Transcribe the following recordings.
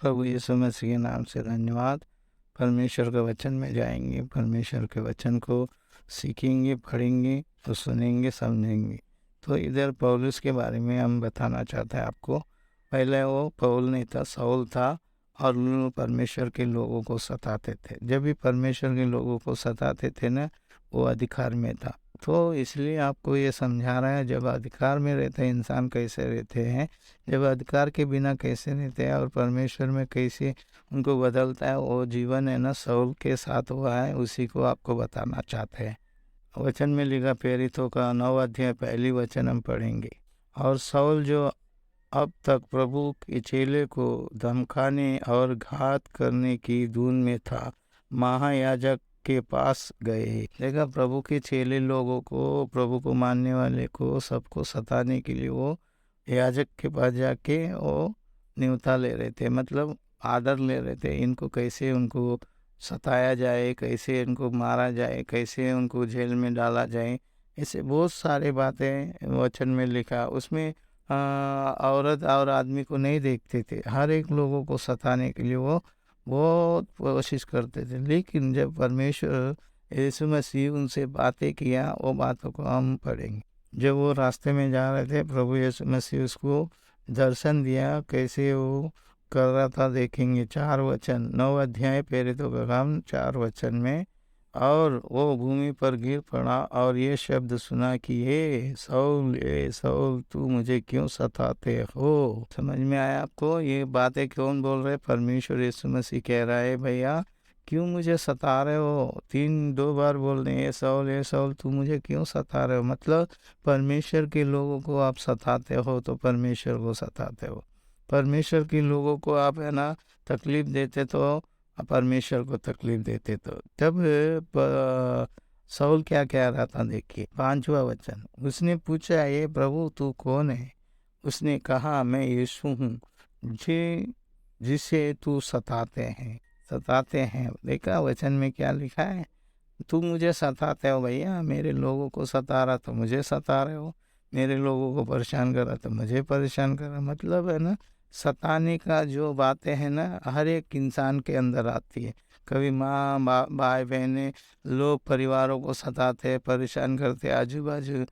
प्रभु यीशु मसीह के नाम से धन्यवाद। परमेश्वर के वचन में जाएंगे, परमेश्वर के वचन को सीखेंगे, पढ़ेंगे तो सुनेंगे, समझेंगे। तो इधर पौलुस के बारे में हम बताना चाहते हैं आपको। पहले वो पौल नहीं था, शाऊल था और वो परमेश्वर के लोगों को सताते थे। जब भी परमेश्वर के लोगों को सताते थे ना, वो अधिकार में था। तो इसलिए आपको ये समझा रहा है, जब अधिकार में रहते हैं इंसान कैसे रहते हैं, जब अधिकार के बिना कैसे रहते हैं और परमेश्वर में कैसे उनको बदलता है, वो जीवन है ना शाऊल के साथ हुआ है, उसी को आपको बताना चाहते हैं। वचन में लिखा प्रेरितों का 9 अध्याय पहली वचन हम पढ़ेंगे। और शाऊल जो अब तक प्रभु के चेले को धमकाने और घात करने की धुन में था, महायाजक के पास गए। देखा, प्रभु के चेले लोगों को, प्रभु को मानने वाले को, सबको सताने के लिए वो याजक के पास जाके वो न्योता ले रहे थे, मतलब आर्डर ले रहे थे। इनको कैसे उनको सताया जाए, कैसे इनको मारा जाए, कैसे उनको जेल में डाला जाए, ऐसे बहुत सारे बातें वचन में लिखा। उसमें औरत और आदमी को नहीं देखते थे, हर एक लोगों को सताने के लिए वो बहुत कोशिश करते थे। लेकिन जब परमेश्वर यीशु मसीह उनसे बातें किया, वो बातों को हम पढ़ेंगे। जब वो रास्ते में जा रहे थे, प्रभु यीशु मसीह उसको दर्शन दिया, कैसे वो कर रहा था देखेंगे। 4 वचन, 9 अध्याय प्रेरितों का काम 4 वचन में। और वो भूमि पर गिर पड़ा और ये शब्द सुना कि ए शाऊल, तू मुझे क्यों सताते हो। समझ में आया आपको? ये बातें कौन बोल रहे? परमेश्वर यीशु मसीह कह रहा है, भैया क्यों मुझे सता रहे हो। 2 बार बोल रहे हैं, ए शाऊल तू मुझे क्यों सता रहे हो। मतलब परमेश्वर के लोगों को आप सताते हो तो परमेश्वर को सताते हो। परमेश्वर के लोगों को आप है ना तकलीफ देते तो परमेश्वर को तकलीफ देते। तो तब शाऊल क्या कह रहा था, देखिए 5वां वचन। उसने पूछा, ये प्रभु तू कौन है। उसने कहा, मैं यीशु हूँ जिसे तू सताते हैं। देखा वचन में क्या लिखा है, तू मुझे सताते हो भैया, मेरे लोगों को सता रहा तो मुझे सता रहे हो, मेरे लोगों को परेशान कर रहा तो मुझे परेशान कर रहा। मतलब है ना, सताने का जो बातें हैं ना, हर एक इंसान के अंदर आती है। कभी माँ भाई बहनें लोग परिवारों को सताते हैं, परेशान करते, आजू बाजू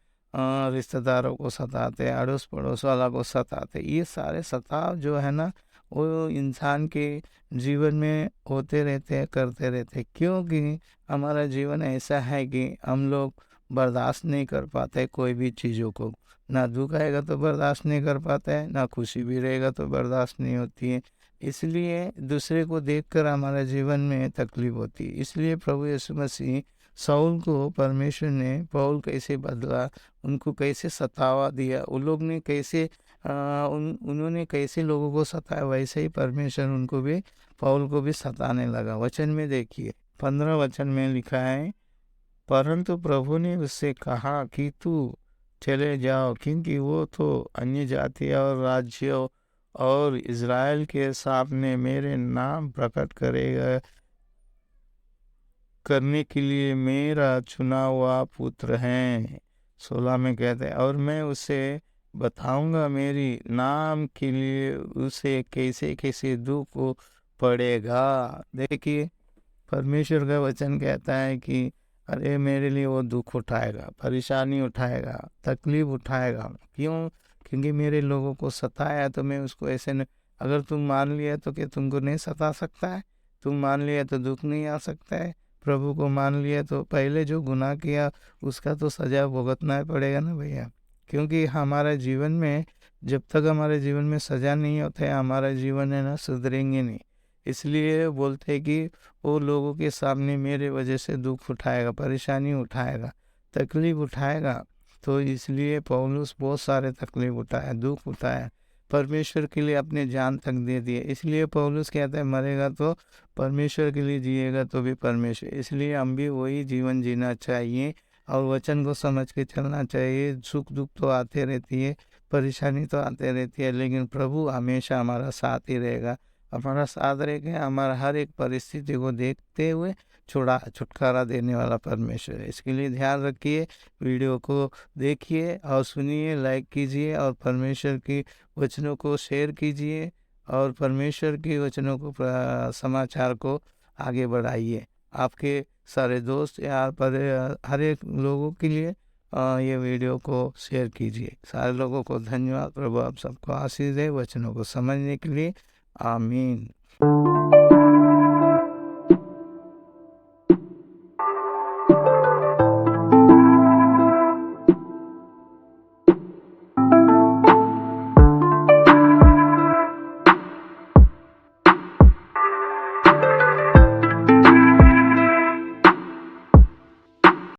रिश्तेदारों को सताते, अड़ोस पड़ोस वाला को सताते। ये सारे सताव जो है ना, वो इंसान के जीवन में होते रहते हैं, करते रहते हैं। क्योंकि हमारा जीवन ऐसा है कि हम लोग बर्दाश्त नहीं कर पाते कोई भी चीज़ों को। ना दुख आएगा तो बर्दाश्त नहीं कर पाते हैं, ना खुशी भी रहेगा तो बर्दाश्त नहीं होती है। इसलिए दूसरे को देखकर हमारा जीवन में तकलीफ होती है। इसलिए प्रभु यीशु मसीह शाऊल को परमेश्वर ने पौल कैसे बदला, उनको कैसे सतावा दिया, उन लोग ने कैसे उन्होंने कैसे लोगों को सताया, वैसे ही परमेश्वर उनको भी, पौल को भी सताने लगा। वचन में देखिए 15 वचन में लिखा है, परंतु प्रभु ने उससे कहा कि तू चले जाओ, क्योंकि वो तो अन्य जाति और राज्यों और इज़राइल के सामने मेरे नाम प्रकट करेगा, करने के लिए मेरा चुना हुआ पुत्र है। 16 में कहते हैं, और मैं उसे बताऊंगा मेरी नाम के लिए उसे कैसे कैसे दुख पड़ेगा। देखिए, परमेश्वर का वचन कहता है कि अरे मेरे लिए वो दुख उठाएगा, परेशानी उठाएगा, तकलीफ उठाएगा। क्यों? क्योंकि मेरे लोगों को सताया, तो मैं उसको ऐसे न, अगर तुम मान लिया तो क्या तुमको नहीं सता सकता है? तुम मान लिया तो दुख नहीं आ सकता है? प्रभु को मान लिया तो पहले जो गुनाह किया उसका तो सजा भुगतना ही पड़ेगा ना भैया। क्योंकि हमारे जीवन में, जब तक हमारे जीवन में सजा नहीं होता है, हमारा जीवन है ना सुधरेंगे नहीं। इसलिए बोलते हैं कि वो लोगों के सामने मेरे वजह से दुख उठाएगा, परेशानी उठाएगा, तकलीफ उठाएगा। तो इसलिए पौलुस बहुत सारे तकलीफ उठाया, दुख उठाया, परमेश्वर के लिए अपने जान तक दे दिए। इसलिए पौलुस कहता है, मरेगा तो परमेश्वर के लिए, जिएगा तो भी परमेश्वर। इसलिए हम भी वही जीवन जीना चाहिए और वचन को समझ के चलना चाहिए। सुख दुख तो आते रहती है, परेशानी तो आते रहती है, लेकिन प्रभु हमेशा हमारा साथ ही रहेगा। हमारा साथ रहेगा, हमारा हर एक परिस्थिति को देखते हुए छुटकारा देने वाला परमेश्वर है। इसके लिए ध्यान रखिए, वीडियो को देखिए और सुनिए, लाइक कीजिए और परमेश्वर की वचनों को शेयर कीजिए और परमेश्वर के वचनों को समाचार को आगे बढ़ाइए। आपके सारे दोस्त या पर हर एक लोगों के लिए ये वीडियो को शेयर कीजिए। सारे लोगों को धन्यवाद। प्रभु आप सबको आशीष दे वचनों को समझने के लिए। आमीन।